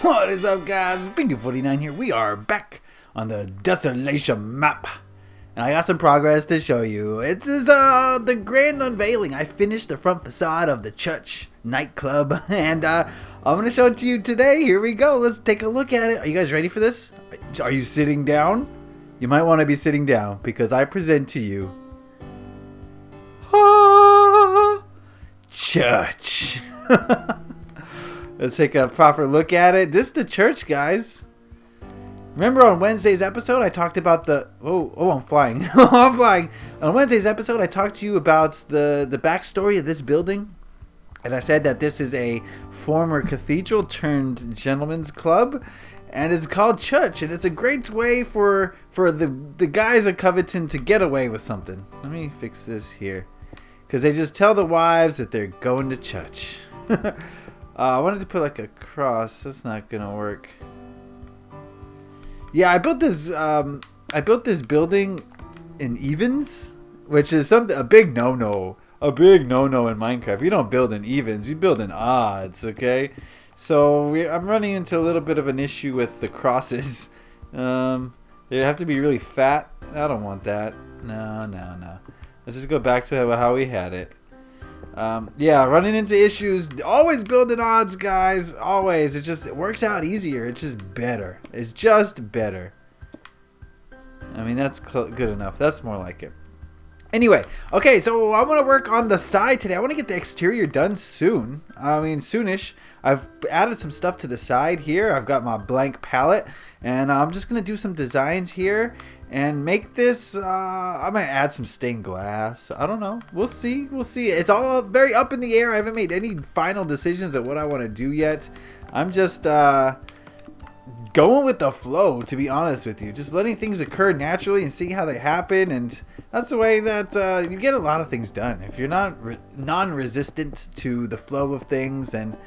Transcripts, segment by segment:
What is up, guys? Beancrew49 here. We are back on the Desolation map. And I got some progress to show you. It is the grand unveiling. I finished the front facade of the Chuch nightclub. And I'm going to show it to you today. Here we go. Let's take a look at it. Are you guys ready for this? Are you sitting down? You might want to be sitting down because I present to you Chuch. Let's take a proper look at it. This is the church, guys. Remember on Wednesday's episode, I talked about the... Oh, I'm flying. I'm flying. On Wednesday's episode, I talked to you about the backstory of this building. And I said that this is a former cathedral turned gentleman's club. And it's called Chuch. And it's a great way for the guys at Coveton to get away with something. Let me fix this here. Because they just tell the wives that they're going to Chuch. I wanted to put like a cross. That's not going to work. Yeah, I built this building in evens, which is a big no-no. A big no-no in Minecraft. You don't build in evens, you build in odds, okay? So I'm running into a little bit of an issue with the crosses. They have to be really fat. I don't want that. No. Let's just go back to how we had it. Yeah, running into issues. Always building odds, guys. Always. It works out easier. It's just better. It's just better. I mean, that's good enough. That's more like it. Anyway, okay, so I'm going to work on the side today. I want to get the exterior done soon. I mean, soonish. I've added some stuff to the side here. I've got my blank palette. And I'm just going to do some designs here. And make this, I might add some stained glass. I don't know. We'll see. It's all very up in the air. I haven't made any final decisions of what I want to do yet. I'm just going with the flow, to be honest with you. Just letting things occur naturally and seeing how they happen. And that's the way that you get a lot of things done. If you're not non-resistant to the flow of things, then...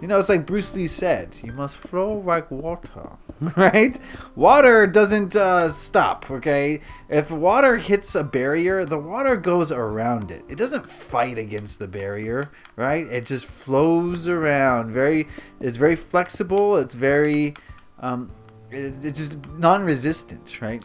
You know, it's like Bruce Lee said, you must flow like water, right? Water doesn't stop, okay? If water hits a barrier, the water goes around it. It doesn't fight against the barrier, right? It just flows around. It's very flexible. It's very, it's just non-resistant, right?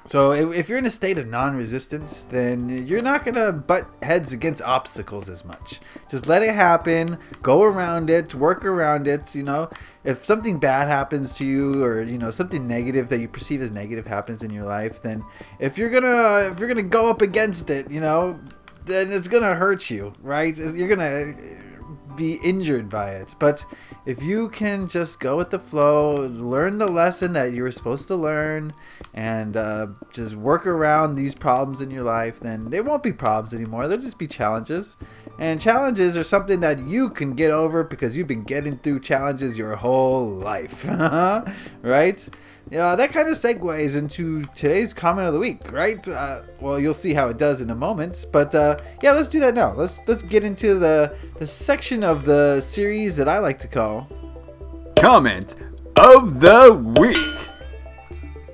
So if you're in a state of non-resistance, then you're not going to butt heads against obstacles as much. Just let it happen, go around it, work around it, you know. If something bad happens to you or, you know, something negative that you perceive as negative happens in your life, then if you're going to go up against it, you know, then it's going to hurt you, right? You're going to be injured by it. But if you can just go with the flow, learn the lesson that you were supposed to learn, and just work around these problems in your life, then they won't be problems anymore. They'll just be challenges. And challenges are something that you can get over because you've been getting through challenges your whole life. Right? Yeah, that kind of segues into today's comment of the week, right? Well, you'll see how it does in a moment, but yeah, let's do that now. Let's get into the section of the series that I like to call Comment of the Week.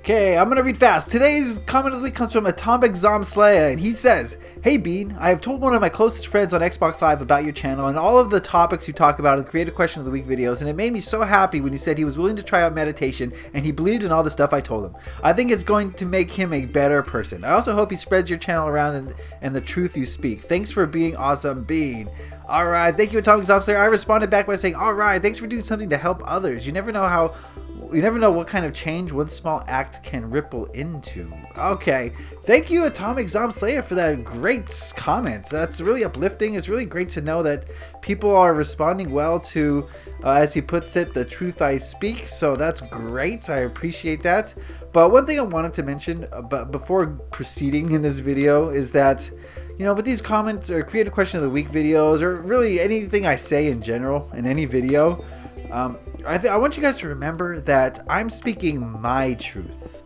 Okay, I'm going to read fast. Today's comment of the week comes from Atomic Slayer, and he says, "Hey Bean, I have told one of my closest friends on Xbox Live about your channel and all of the topics you talk about in the Creative Question of the Week videos, and it made me so happy when he said he was willing to try out meditation and he believed in all the stuff I told him. I think it's going to make him a better person. I also hope he spreads your channel around and the truth you speak. Thanks for being awesome, Bean." Alright, thank you, Atomic Slayer. I responded back by saying, alright, thanks for doing something to help others. You never know what kind of change one small act can ripple into. Okay, thank you, Atomic Slayer, for that great comment. That's really uplifting. It's really great to know that people are responding well to, as he puts it, the truth I speak. So that's great. I appreciate that. But one thing I wanted to mention before proceeding in this video is that, you know, with these comments or Creative Question of the Week videos, or really anything I say in general in any video, I want you guys to remember that I'm speaking my truth.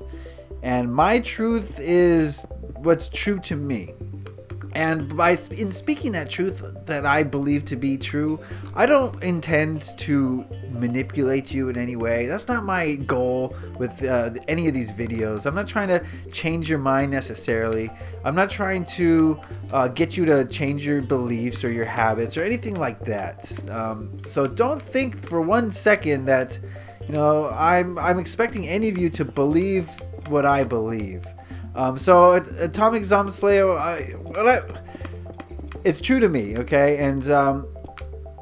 And my truth is what's true to me. And in speaking that truth that I believe to be true, I don't intend to manipulate you in any way. That's not my goal with any of these videos. I'm not trying to change your mind necessarily. I'm not trying to get you to change your beliefs or your habits or anything like that. So don't think for 1 second that, I'm expecting any of you to believe what I believe. So Atomic Zombie Slayer, it's true to me, okay? And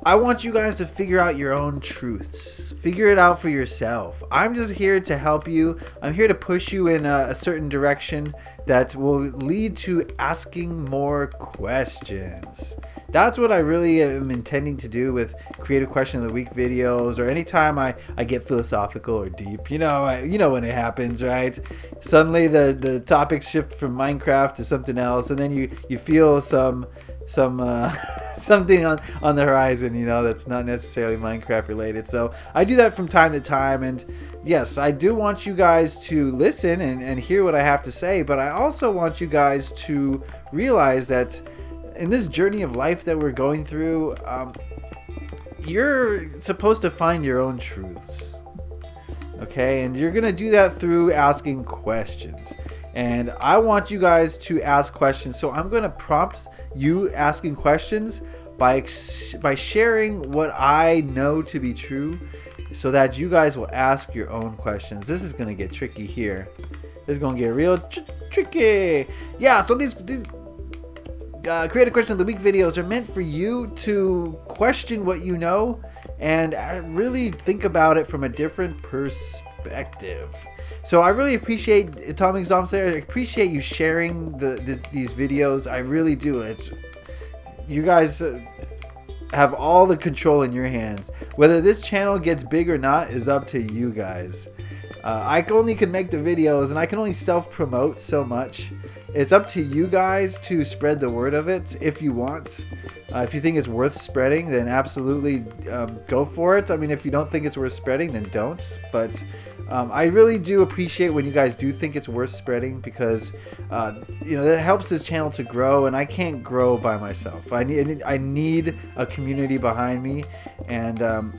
I want you guys to figure out your own truths. Figure it out for yourself. I'm just here to help you. I'm here to push you in a certain direction that will lead to asking more questions. That's what I really am intending to do with Creative Question of the Week videos, or anytime I get philosophical or deep. You know when it happens, right? Suddenly the topics shift from Minecraft to something else, and then you feel some something on the horizon, that's not necessarily Minecraft related. So I do that from time to time, and yes, I do want you guys to listen and hear what I have to say, but I also want you guys to realize that in this journey of life that we're going through, you're supposed to find your own truths, okay? And you're gonna do that through asking questions, and I want you guys to ask questions. So I'm gonna prompt you asking questions by sharing what I know to be true, so that you guys will ask your own questions. This is gonna get tricky here. This is gonna get real tricky. Yeah, so these Creative Question of the Week videos are meant for you to question what you know and really think about it from a different perspective. So I really appreciate Atomic Zombie Slayer. I appreciate you sharing these videos. I really do. You guys have all the control in your hands. Whether this channel gets big or not is up to you guys. I only can make the videos, and I can only self-promote so much. It's up to you guys to spread the word of it if you want. If you think it's worth spreading, then absolutely go for it. I mean, if you don't think it's worth spreading, then don't. But I really do appreciate when you guys do think it's worth spreading, because that helps this channel to grow, and I can't grow by myself. I need a community behind me, and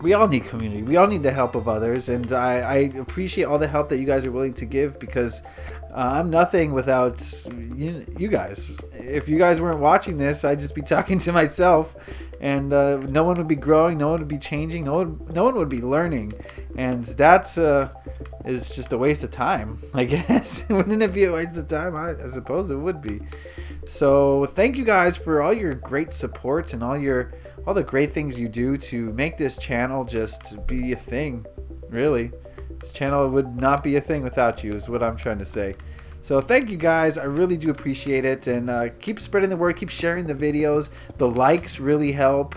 we all need community. We all need the help of others, and I appreciate all the help that you guys are willing to give, because I'm nothing without you guys. If you guys weren't watching this, I'd just be talking to myself, and no one would be growing, no one would be changing, no one would be learning, and that is just a waste of time, I guess. Wouldn't it be a waste of time? I suppose it would be. So thank you guys for all your great support and all the great things you do to make this channel just be a thing. Really, this channel would not be a thing without you, is what I'm trying to say. So thank you guys. I really do appreciate it, and keep spreading the word, keep sharing the videos. The likes really help.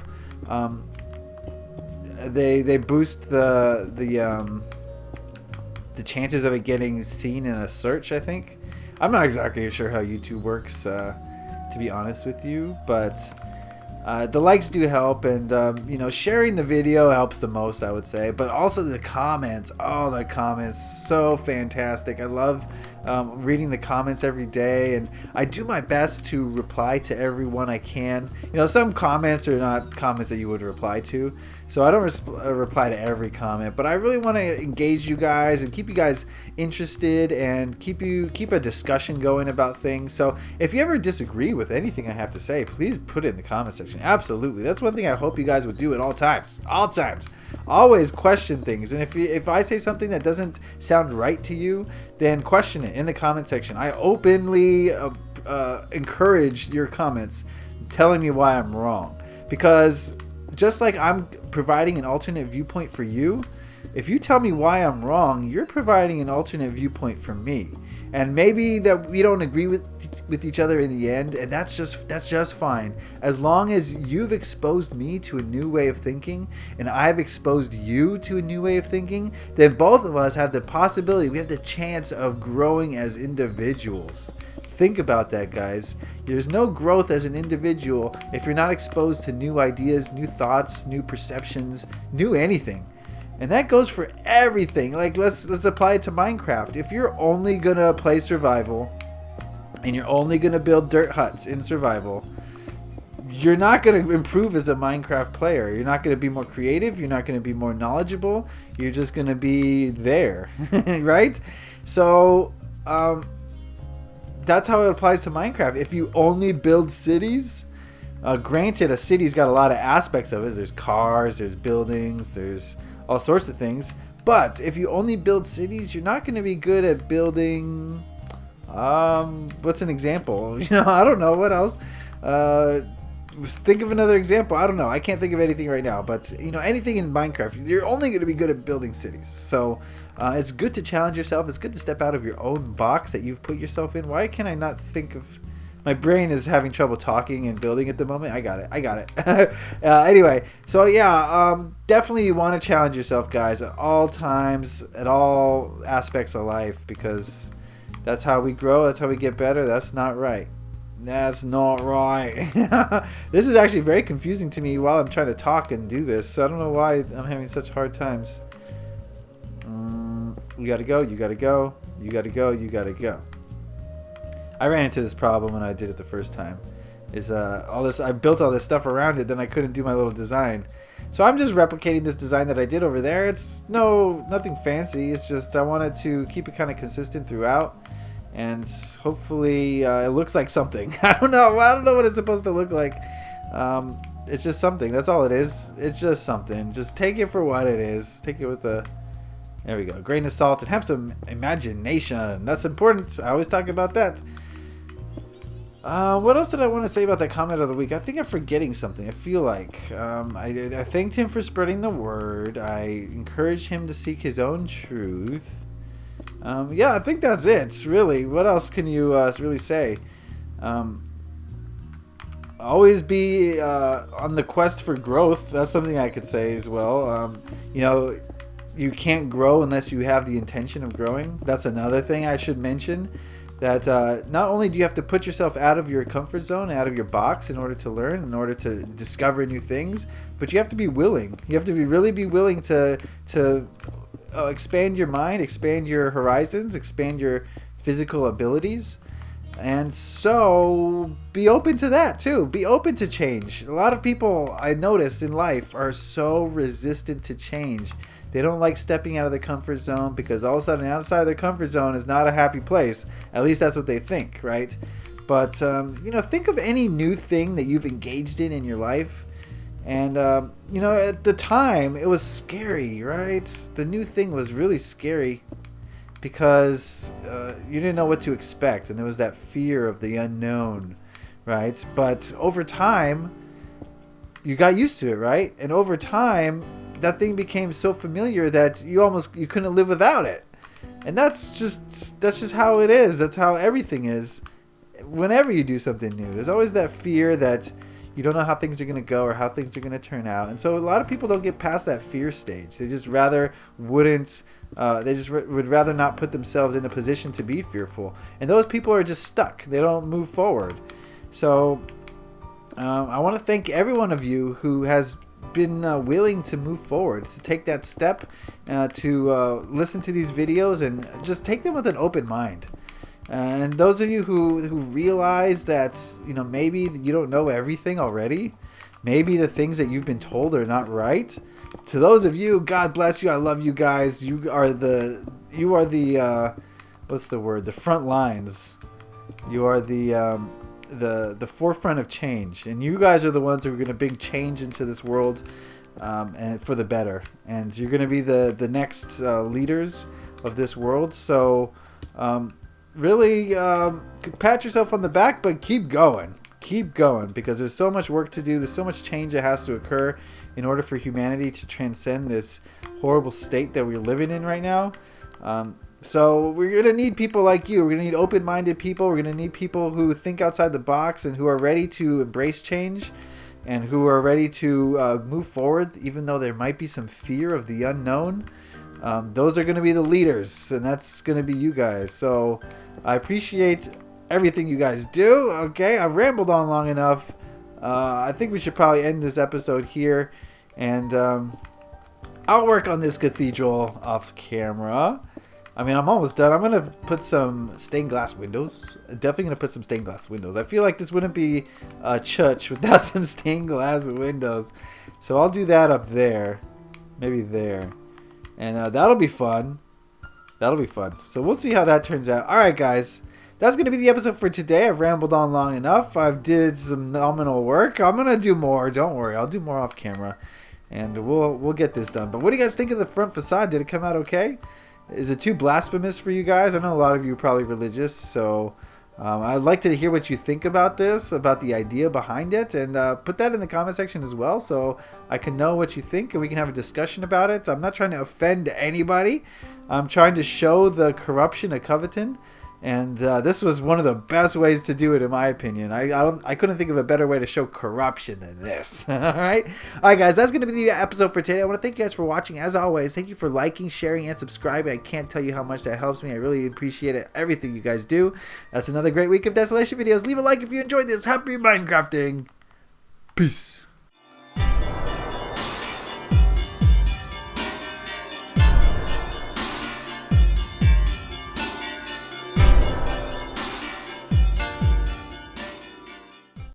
They boost the chances of it getting seen in a search, I think. I'm not exactly sure how YouTube works, to be honest with you, but the likes do help, and sharing the video helps the most, I would say. But also the comments. Oh, the comments, so fantastic. I love reading the comments every day, and I do my best to reply to everyone I can. Some comments are not comments that you would reply to, so I don't reply to every comment, but I really want to engage you guys and keep you guys interested, and keep a discussion going about things. So if you ever disagree with anything I have to say, please put it in the comment section. Absolutely, that's one thing I hope you guys would do at all times. Always question things, and if I say something that doesn't sound right to you, then question it in the comment section. I openly encourage your comments telling me why I'm wrong, because just like I'm providing an alternate viewpoint for you, if you tell me why I'm wrong, you're providing an alternate viewpoint for me. And maybe that we don't agree with each other in the end, and that's just fine. As long as you've exposed me to a new way of thinking, and I've exposed you to a new way of thinking, then both of us have the possibility, we have the chance of growing as individuals. Think about that, guys. There's no growth as an individual if you're not exposed to new ideas, new thoughts, new perceptions, new anything. And that goes for everything. Like, let's apply it to Minecraft. If you're only gonna play survival, and you're only going to build dirt huts in survival, you're not going to improve as a Minecraft player. You're not going to be more creative. You're not going to be more knowledgeable. You're just going to be there, right? So that's how it applies to Minecraft. If you only build cities, granted, a city's got a lot of aspects of it. There's cars, there's buildings, there's all sorts of things. But if you only build cities, you're not going to be good at building... what's an example? I don't know. What else? Think of another example. I don't know. I can't think of anything right now. But, anything in Minecraft, you're only going to be good at building cities. So it's good to challenge yourself. It's good to step out of your own box that you've put yourself in. Why can I not think of... My brain is having trouble talking and building at the moment. I got it. Anyway, so yeah, definitely you want to challenge yourself, guys, at all times, at all aspects of life, because that's how we grow. That's how we get better. That's not right. That's not right. This is actually very confusing to me while I'm trying to talk and do this. So I don't know why I'm having such hard times. You gotta go. You gotta go. You gotta go. You gotta go. I ran into this problem when I did it the first time. I built all this stuff around it, then I couldn't do my little design. So I'm just replicating this design that I did over there. It's nothing fancy. It's just I wanted to keep it kind of consistent throughout, and hopefully it looks like something. I don't know what it's supposed to look like. It's just something. That's all it is. It's just something. Just take it for what it is. Take it with a... There we go. Grain of salt, and have some imagination. That's important. I always talk about that. What else did I want to say about that comment of the week? I think I'm forgetting something. I feel like I thanked him for spreading the word. I encouraged him to seek his own truth. Yeah, I think that's it. Really, what else can you really say? Always be on the quest for growth. That's something I could say as well. You can't grow unless you have the intention of growing. That's another thing I should mention. That not only do you have to put yourself out of your comfort zone, out of your box in order to learn, in order to discover new things, but you have to be willing. You have to really be willing to expand your mind, expand your horizons, expand your physical abilities. And so be open to that too. Be open to change. A lot of people I noticed in life are so resistant to change. They don't like stepping out of their comfort zone because all of a sudden outside of their comfort zone is not a happy place. At least that's what they think, right? But, think of any new thing that you've engaged in your life. And, at the time, it was scary, right? The new thing was really scary because you didn't know what to expect. And there was that fear of the unknown, right? But over time, you got used to it, right? And over time... that thing became so familiar that you couldn't live without it. And that's just how it is. That's how everything is. Whenever you do something new, there's always that fear that you don't know how things are going to go or how things are going to turn out. And so a lot of people don't get past that fear stage. They just rather wouldn't. Would rather not put themselves in a position to be fearful. And those people are just stuck. They don't move forward. So I want to thank every one of you who has been willing to move forward, to take that step, to listen to these videos and just take them with an open mind. And those of you who realize that maybe you don't know everything already, maybe the things that you've been told are not right. To those of you, God bless you. I love you guys. You are the what's the word? The front lines. You are the forefront of change, and you guys are the ones who are going to bring change into this world, and for the better. And you're going to be the next leaders of this world. So really pat yourself on the back, but keep going, because there's so much work to do. There's so much change that has to occur in order for humanity to transcend this horrible state that we're living in right now. So we're going to need people like you. We're going to need open-minded people. We're going to need people who think outside the box and who are ready to embrace change and who are ready to move forward, even though there might be some fear of the unknown. Those are going to be the leaders, and that's going to be you guys. So I appreciate everything you guys do. Okay, I've rambled on long enough. I think we should probably end this episode here, and I'll work on this cathedral off camera. I mean, I'm almost done. I'm going to put some stained glass windows. Definitely going to put some stained glass windows. I feel like this wouldn't be Chuch without some stained glass windows. So I'll do that up there. Maybe there. And that'll be fun. That'll be fun. So we'll see how that turns out. All right, guys. That's going to be the episode for today. I've rambled on long enough. I've did some nominal work. I'm going to do more. Don't worry. I'll do more off camera. And we'll get this done. But what do you guys think of the front facade? Did it come out okay? Is it too blasphemous for you guys? I know a lot of you are probably religious. So I'd like to hear what you think about this, about the idea behind it. And put that in the comment section as well so I can know what you think and we can have a discussion about it. I'm not trying to offend anybody. I'm trying to show the corruption of Coveton. And this was one of the best ways to do it, in my opinion. I couldn't think of a better way to show corruption than this. All right, guys, that's going to be the episode for today. I want to thank you guys for watching. As always, thank you for liking, sharing, and subscribing. I can't tell you how much that helps me. I really appreciate it. Everything you guys do. That's another great week of Desolation videos. Leave a like if you enjoyed this. Happy Minecrafting. Peace.